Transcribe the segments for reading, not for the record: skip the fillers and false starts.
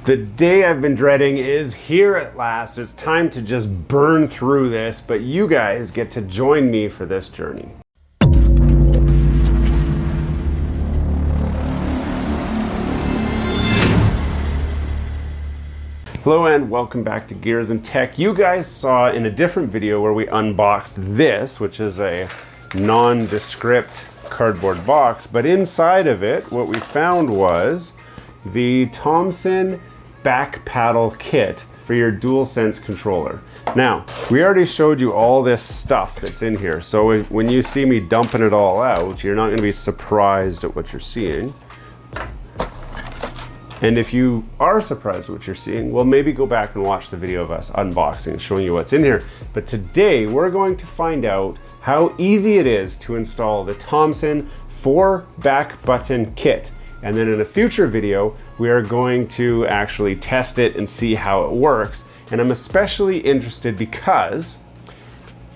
The day I've been dreading is here at last. It's time to just burn through this, but you guys get to join me for this journey. Hello and welcome back to Gears and Tech. You guys saw in a different video where we unboxed this, which is a nondescript cardboard box, but inside of it, what we found was the Tomsin back paddle kit for your DualSense controller. Now, we already showed you all this stuff that's in here, so when you see me dumping it all out, you're not going to be surprised at what you're seeing. And if you are surprised at what you're seeing, well, maybe go back and watch the video of us unboxing and showing you what's in here. But today, we're going to find out how easy it is to install the Tomsin 4 back button kit. And then in a future video, we are going to actually test it and see how it works. And I'm especially interested because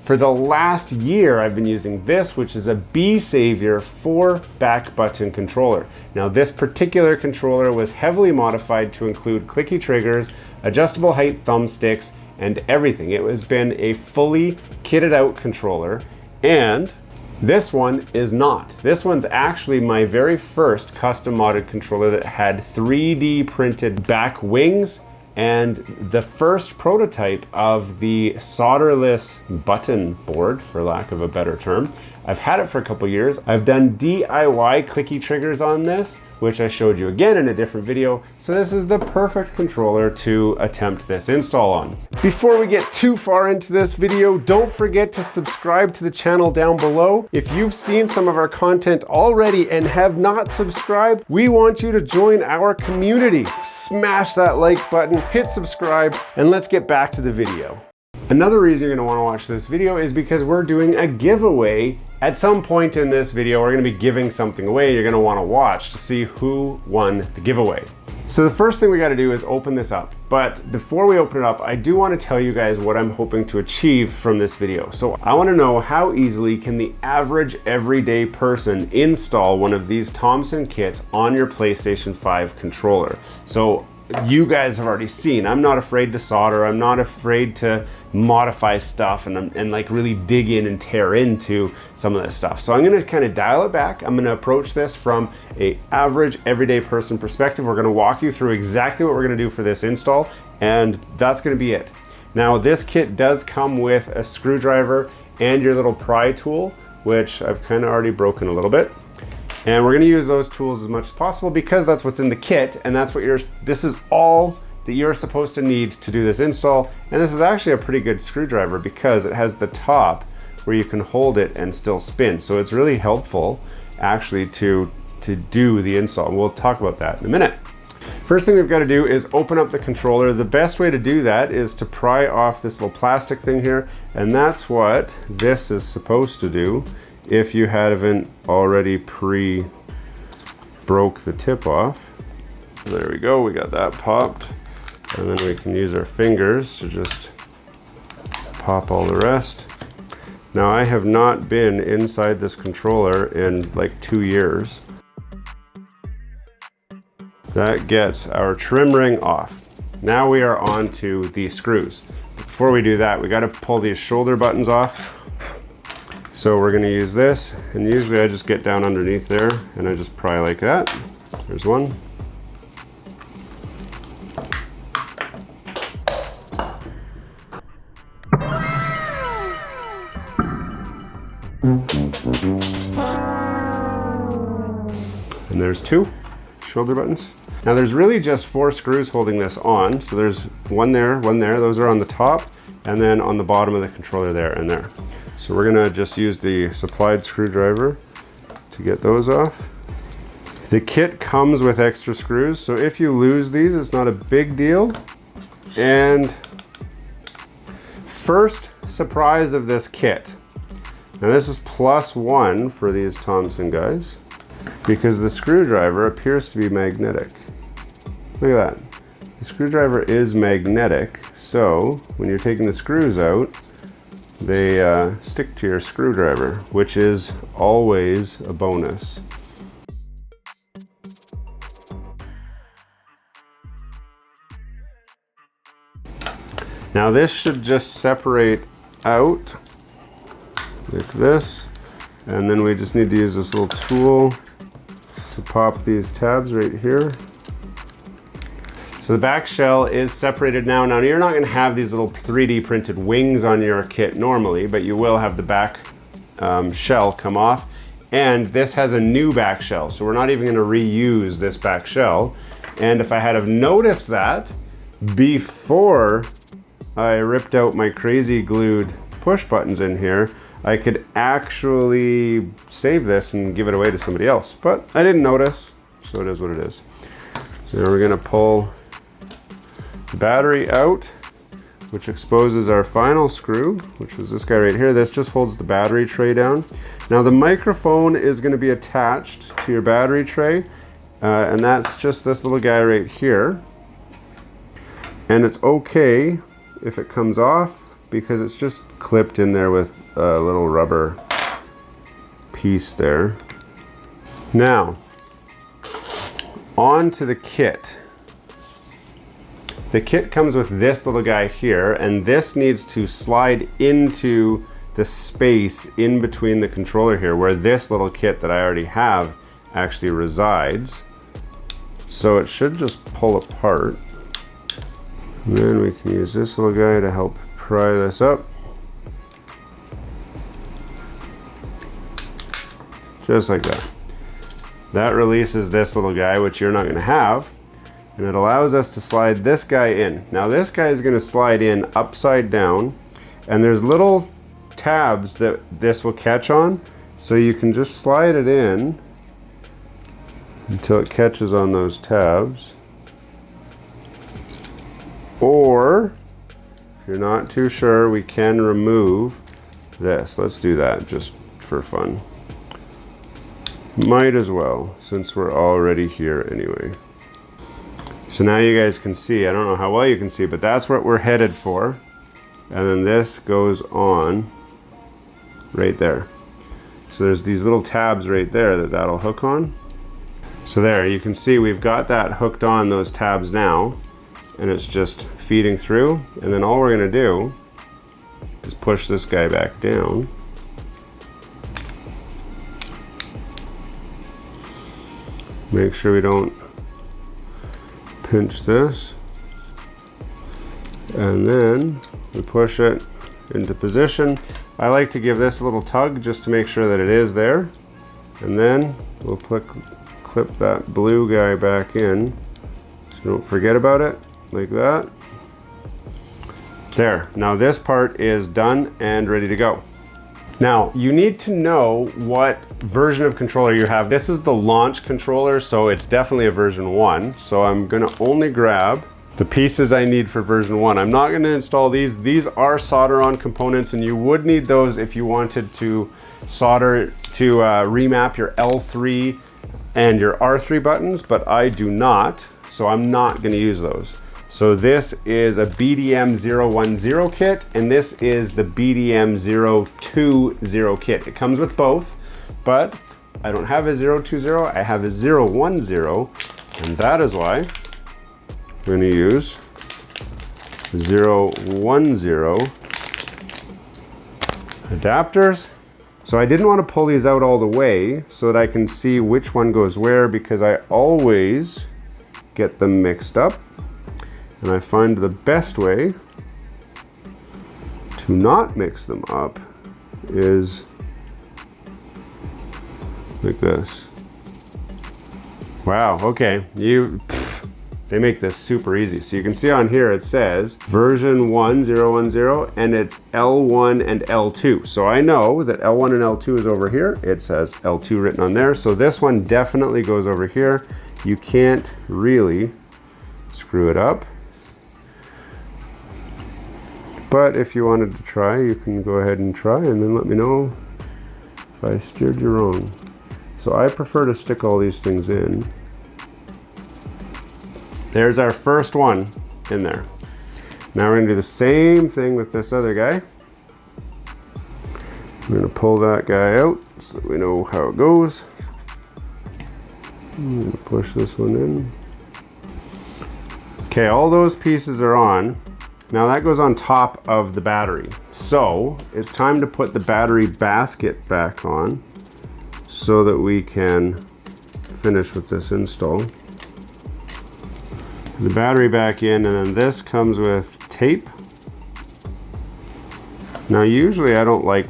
for the last year, I've been using this, which is a B-Savior 4 back button controller. Now, this particular controller was heavily modified to include clicky triggers, adjustable height thumbsticks, and everything. It has been a fully kitted out controller, and this one is not. This one's actually my very first custom modded controller that had 3D printed back wings and the first prototype of the solderless button board, for lack of a better term. I've had it for a couple years. I've done DIY clicky triggers on this, which I showed you again in a different video. So this is the perfect controller to attempt this install on. Before we get too far into this video, don't forget to subscribe to the channel down below. If you've seen some of our content already and have not subscribed, we want you to join our community. Smash that like button, hit subscribe, and let's get back to the video. Another reason you're going to want to watch this video is because we're doing a giveaway. At some point in this video, we're going to be giving something away. You're going to want to watch to see who won the giveaway. So the first thing we got to do is open this up. But before we open it up, I do want to tell you guys what I'm hoping to achieve from this video. So I want to know how easily can the average everyday person install one of these Tomsin kits on your PlayStation 5 controller. So you guys have already seen, I'm not afraid to solder, I'm not afraid to modify stuff and like really dig in and tear into some of this stuff. So I'm gonna kind of dial it back. I'm gonna approach this from a average everyday person perspective. We're gonna walk you through exactly what we're gonna do for this install, and that's gonna be it. Now, this kit does come with a screwdriver and your little pry tool, which I've kind of already broken a little bit. And we're gonna use those tools as much as possible because that's what's in the kit, and that's what this is all that you're supposed to need to do this install. And this is actually a pretty good screwdriver because it has the top where you can hold it and still spin. So it's really helpful actually to do the install. And we'll talk about that in a minute. First thing we've got to do is open up the controller. The best way to do that is to pry off this little plastic thing here, and that's what this is supposed to do. If you haven't already broke the tip off. There we go, we got that popped. And then we can use our fingers to just pop all the rest. Now, I have not been inside this controller in like 2 years. That gets our trim ring off. Now we are on to the screws. Before we do that, we got to pull these shoulder buttons off. So we're gonna use this, and usually I just get down underneath there and I just pry like that. There's one. And there's 2 shoulder buttons. Now there's really just 4 screws holding this on. So there's one there, those are on the top, and then on the bottom of the controller there and there. So we're gonna just use the supplied screwdriver to get those off. The kit comes with extra screws, so if you lose these, it's not a big deal. And first surprise of this kit. Now this is +1 for these Tomsin guys, because the screwdriver appears to be magnetic. Look at that. The screwdriver is magnetic, so when you're taking the screws out, they stick to your screwdriver, which is always a bonus. Now this should just separate out like this, and then we just need to use this little tool to pop these tabs right here. So the back shell is separated now. Now you're not going to have these little 3D printed wings on your kit normally, but you will have the back shell come off. And this has a new back shell, so we're not even going to reuse this back shell. And if I had have noticed that before I ripped out my crazy glued push buttons in here, I could actually save this and give it away to somebody else. But I didn't notice, so it is what it is. So now we're going to pull the battery out, which exposes our final screw, which is this guy right here. This just holds the battery tray down. Now the microphone is going to be attached to your battery tray, and that's just this little guy right here. And it's okay if it comes off because it's just clipped in there with a little rubber piece there. Now, on to the kit. The kit comes with this little guy here, and this needs to slide into the space in between the controller here where this little kit that I already have actually resides. So it should just pull apart. And then we can use this little guy to help pry this up. Just like that. That releases this little guy, which you're not going to have. And it allows us to slide this guy in. Now this guy is going to slide in upside down, and there's little tabs that this will catch on, so you can just slide it in until it catches on those tabs. Or if you're not too sure, we can remove this. Let's do that just for fun. Might as well, since we're already here anyway. So now you guys can see, I don't know how well you can see, but that's what we're headed for. And then this goes on right there. So there's these little tabs right there that'll hook on. So there, you can see we've got that hooked on those tabs now, and it's just feeding through. And then all we're gonna do is push this guy back down. Make sure we don't pinch this, and then we push it into position. I like to give this a little tug just to make sure that it is there, and then we'll clip that blue guy back in so don't forget about it, like that. There, now this part is done and ready to go. Now, you need to know what version of controller you have. This is the launch controller, so it's definitely a version 1. So I'm gonna only grab the pieces I need for version 1. I'm not gonna install these. These are solder-on components, and you would need those if you wanted to solder to remap your L3 and your R3 buttons, but I do not, so I'm not gonna use those. So this is a BDM 010 kit, and this is the BDM 020 kit. It comes with both, but I don't have a 020, I have a 010, and that is why we're gonna use 010 adapters. So I didn't want to pull these out all the way so that I can see which one goes where, because I always get them mixed up. And I find the best way to not mix them up is like this. Wow, okay, they make this super easy. So you can see on here it says version 1010, and it's L1 and L2. So I know that L1 and L2 is over here. It says L2 written on there. So this one definitely goes over here. You can't really screw it up. But if you wanted to try, you can go ahead and try and then let me know if I steered you wrong. So I prefer to stick all these things in. There's our first one in there. Now we're gonna do the same thing with this other guy. We're gonna pull that guy out so that we know how it goes. I'm gonna push this one in. Okay, all those pieces are on. Now that goes on top of the battery. So it's time to put the battery basket back on so that we can finish with this install. The battery back in, and then this comes with tape. Now usually I don't like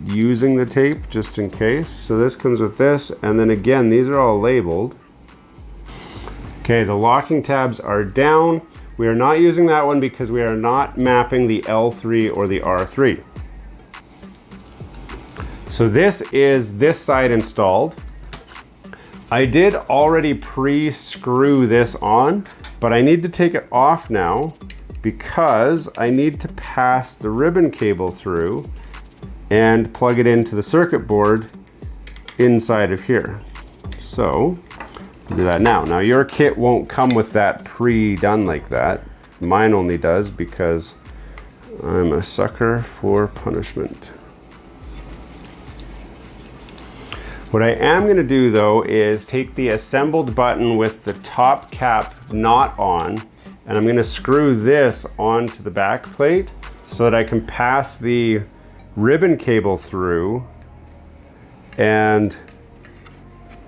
using the tape just in case. So this comes with this, and then again, these are all labeled. Okay, the locking tabs are down. We are not using that one because we are not mapping the L3 or the R3. So this is this side installed. I did already pre-screw this on, but I need to take it off now because I need to pass the ribbon cable through and plug it into the circuit board inside of here. So do that now. Now your kit won't come with that pre-done like that. Mine only does because I'm a sucker for punishment. What I am gonna do though is take the assembled button with the top cap not on, and I'm gonna screw this onto the back plate so that I can pass the ribbon cable through and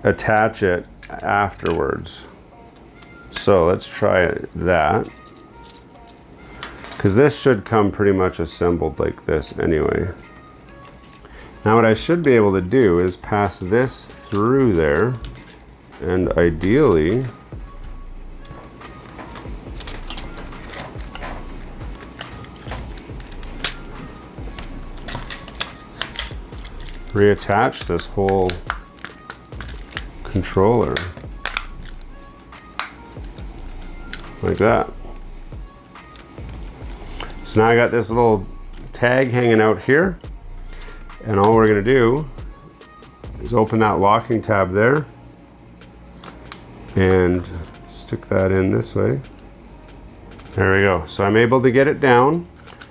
attach it afterwards. So let's try that, because this should come pretty much assembled like this anyway. Now what I should be able to do is pass this through there, and ideally reattach this whole controller like that. So now I got this little tag hanging out here, and all we're gonna do is open that locking tab there and stick that in this way. There we go. So I'm able to get it down.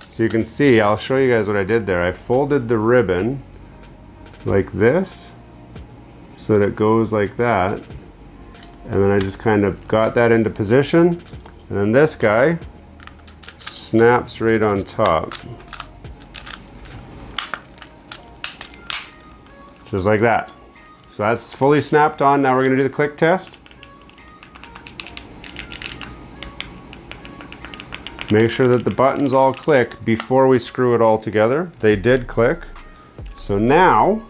So you can see, I'll show you guys what I did there. I folded the ribbon like this so that it goes like that, and then I just kind of got that into position, and then this guy snaps right on top, just like that. So that's fully snapped on. Now we're going to do the click test. Make sure that the buttons all click before we screw it all together. They did click. So now,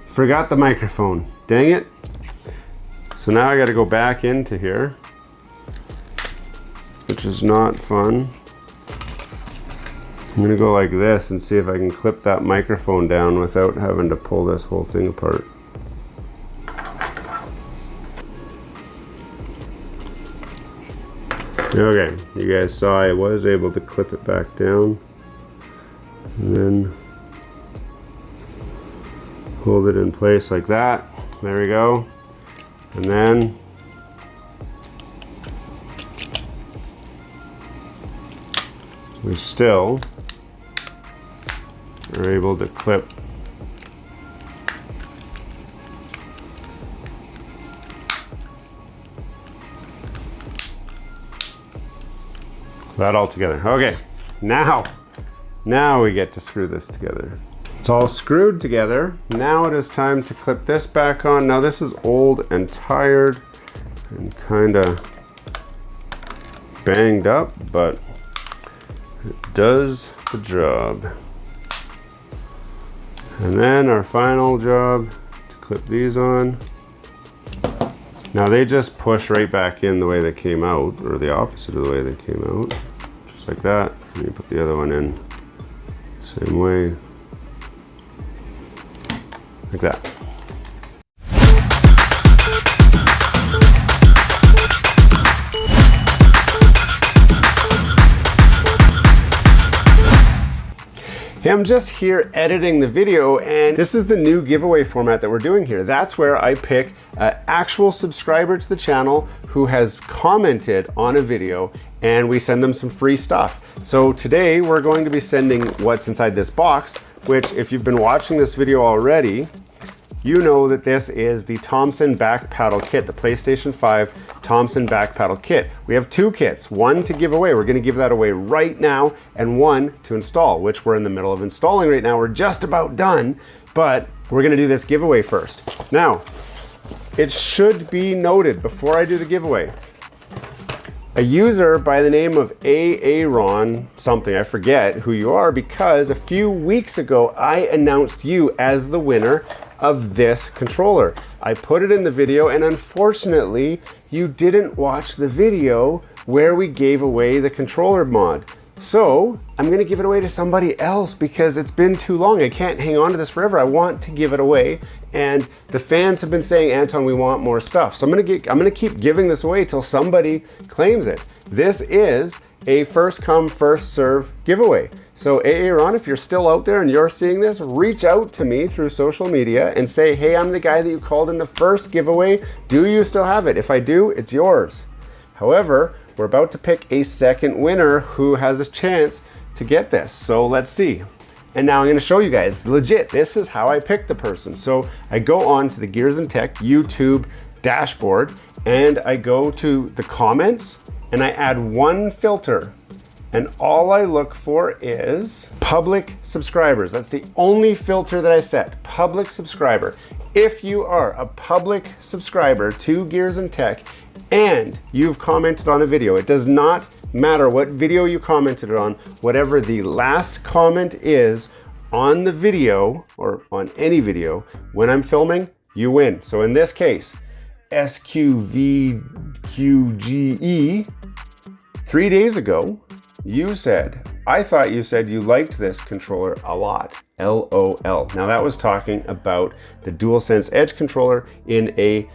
forgot the microphone. Dang it. So now I got to go back into here, which is not fun. I'm gonna go like this and see if I can clip that microphone down without having to pull this whole thing apart. Okay, you guys saw I was able to clip it back down, and then hold it in place like that. There we go. And then we still are able to clip that all together. Okay, now we get to screw this together. It's all screwed together. Now it is time to clip this back on. Now this is old and tired and kind of banged up, but it does the job. And then our final job to clip these on. Now they just push right back in the way they came out, or the opposite of the way they came out, just like that. And you put the other one in same way, like that. Hey, I'm just here editing the video, and this is the new giveaway format that we're doing here. That's where I pick an actual subscriber to the channel who has commented on a video, and we send them some free stuff. So today we're going to be sending what's inside this box, which if you've been watching this video already, you know that this is the Tomsin back paddle kit, the PlayStation 5 Tomsin back paddle kit. We have two kits, one to give away. We're gonna give that away right now, and one to install, which we're in the middle of installing right now. We're just about done, but we're gonna do this giveaway first. Now, it should be noted before I do the giveaway, a user by the name of Aaron something, I forget who you are, because a few weeks ago I announced you as the winner of this controller. I put it in the video, and unfortunately you didn't watch the video where we gave away the controller mod. So I'm gonna give it away to somebody else because it's been too long. I can't hang on to this forever. I want to give it away, and the fans have been saying, Anton, we want more stuff. So I'm gonna keep giving this away till somebody claims it. This is a first come, first serve giveaway. So Aaron, if you're still out there and you're seeing this, reach out to me through social media and say, hey, I'm the guy that you called in the first giveaway. Do you still have it? If I do, it's yours. However, we're about to pick a second winner who has a chance to get this. So let's see. And now I'm gonna show you guys, legit, this is how I pick the person. So I go on to the Gears and Tech YouTube dashboard, and I go to the comments, and I add one filter. And all I look for is public subscribers. That's the only filter that I set, public subscriber. If you are a public subscriber to Gears and Tech and you've commented on a video, it does not matter what video you commented on, whatever the last comment is on the video or on any video, when I'm filming, you win. So in this case, SQVQGE, 3 days ago, you said, I thought you said you liked this controller a lot, LOL. Now that was talking about the DualSense Edge controller in a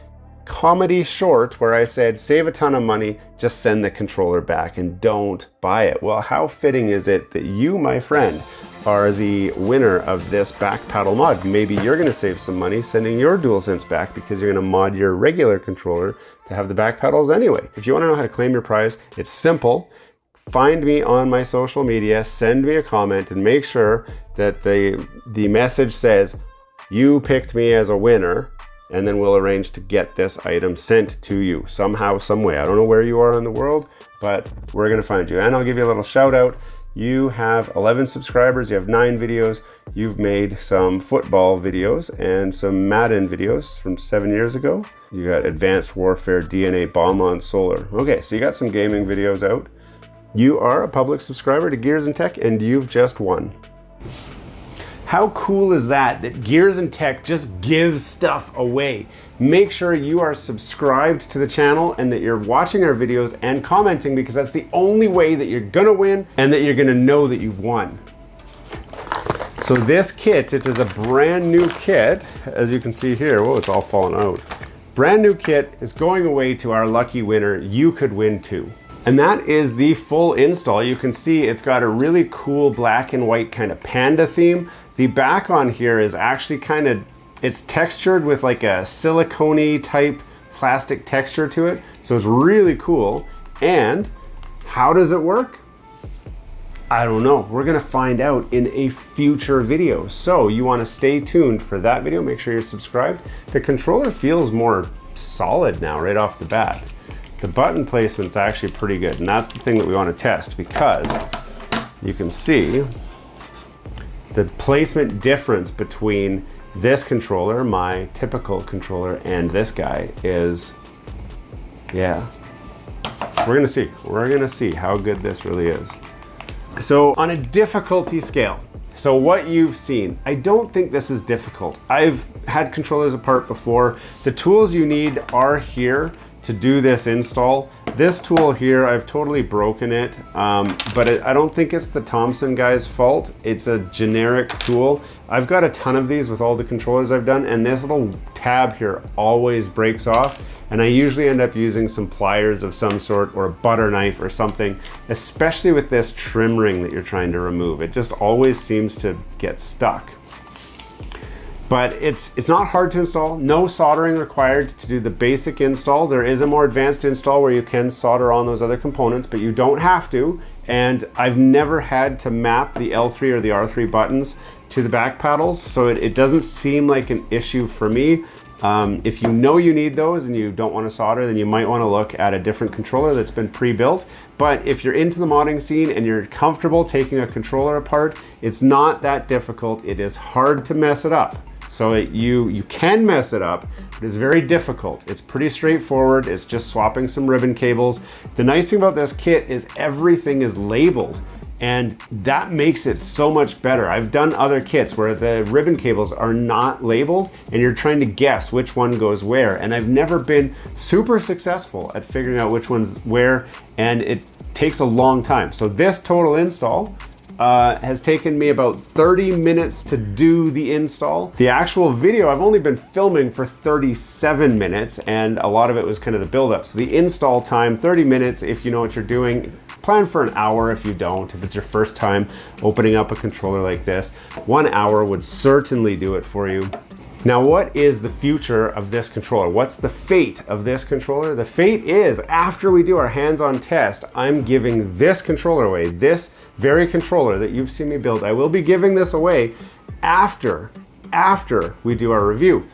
comedy short where I said, save a ton of money, just send the controller back and don't buy it. Well, how fitting is it that you, my friend, are the winner of this back paddle mod? Maybe you're gonna save some money sending your DualSense back because you're gonna mod your regular controller to have the back paddles anyway. If you wanna know how to claim your prize, it's simple. Find me on my social media, send me a comment, and make sure that the message says, you picked me as a winner, and then we'll arrange to get this item sent to you somehow, some way. I don't know where you are in the world, but we're gonna find you. And I'll give you a little shout out. You have 11 subscribers, you have 9 videos, you've made some football videos and some Madden videos from 7 years ago. You got Advanced Warfare DNA Bomb on Solar. Okay, so you got some gaming videos out. You are a public subscriber to Gears and Tech, and you've just won. How cool is that, that Gears and Tech just gives stuff away? Make sure you are subscribed to the channel and that you're watching our videos and commenting, because that's the only way that you're gonna win and that you're gonna know that you've won. So this kit, it is a brand new kit, as you can see here. Whoa, it's all fallen out. Brand new kit is going away to our lucky winner. You could win too. And that is the full install. You can see it's got a really cool black and white kind of panda theme. The back on here is actually it's textured with like a silicone-y type plastic texture to it. So it's really cool. And how does it work? I don't know. We're gonna find out in a future video. So you wanna stay tuned for that video. Make sure you're subscribed. The controller feels more solid now right off the bat. The button placement's actually pretty good, and that's the thing that we want to test, because you can see the placement difference between this controller, my typical controller, and this guy is, yeah. We're gonna see. We're gonna see how good this really is. So on a difficulty scale, so what you've seen, I don't think this is difficult. I've had controllers apart before. The tools you need are here to do this install. This tool here, I've totally broken it, but I don't think it's the Tomsin guy's fault. It's a generic tool. I've got a ton of these with all the controllers I've done, and this little tab here always breaks off, and I usually end up using some pliers of some sort or a butter knife or something, especially with this trim ring that you're trying to remove. It just always seems to get stuck. But it's not hard to install. No soldering required to do the basic install. There is a more advanced install where you can solder on those other components, but you don't have to. And I've never had to map the L3 or the R3 buttons to the back paddles, so it doesn't seem like an issue for me. If you know you need those and you don't want to solder, then you might want to look at a different controller that's been pre-built. But if you're into the modding scene and you're comfortable taking a controller apart, it's not that difficult. It is hard to mess it up. So you can mess it up, but it's very difficult. It's pretty straightforward. It's just swapping some ribbon cables. The nice thing about this kit is everything is labeled, and that makes it so much better. I've done other kits where the ribbon cables are not labeled and you're trying to guess which one goes where. And I've never been super successful at figuring out which one's where, and it takes a long time. So this total install has taken me about 30 minutes to do the install. The actual video, I've only been filming for 37 minutes, and a lot of it was kind of the build-up. So the install time, 30 minutes if you know what you're doing. Plan for an hour if you don't. If it's your first time opening up a controller like this, 1 hour would certainly do it for you. Now, what is the future of this controller? What's the fate of this controller? The fate is, after we do our hands-on test, I'm giving this controller away, this very controller that you've seen me build. I will be giving this away after we do our review.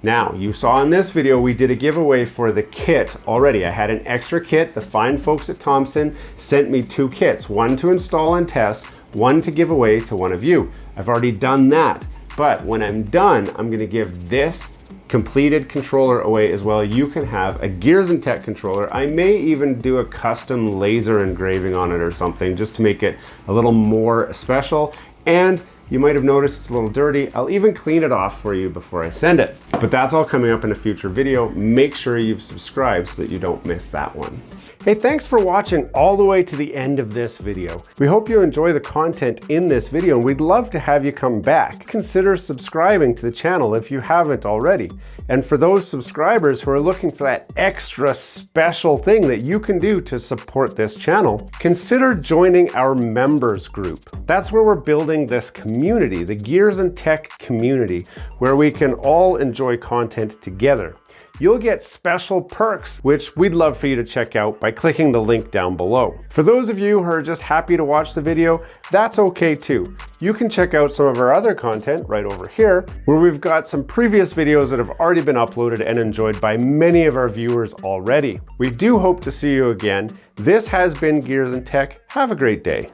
Now, you saw in this video, we did a giveaway for the kit already. I had an extra kit. The fine folks at Tomsin sent me 2 kits, one to install and test, one to give away to one of you. I've already done that. But when I'm done, I'm gonna give this completed controller away as well. You can have a Gears and Tech controller. I may even do a custom laser engraving on it or something just to make it a little more special. And you might have noticed it's a little dirty. I'll even clean it off for you before I send it. But that's all coming up in a future video. Make sure you've subscribed so that you don't miss that one. Hey, thanks for watching all the way to the end of this video. We hope you enjoy the content in this video, and we'd love to have you come back. Consider subscribing to the channel if you haven't already. And for those subscribers who are looking for that extra special thing that you can do to support this channel, consider joining our members group. That's where we're building this community, the Gears and Tech community, where we can all enjoy content together. You'll get special perks, which we'd love for you to check out by clicking the link down below. For those of you who are just happy to watch the video, that's okay too. You can check out some of our other content right over here, where we've got some previous videos that have already been uploaded and enjoyed by many of our viewers already. We do hope to see you again. This has been Gears and Tech. Have a great day.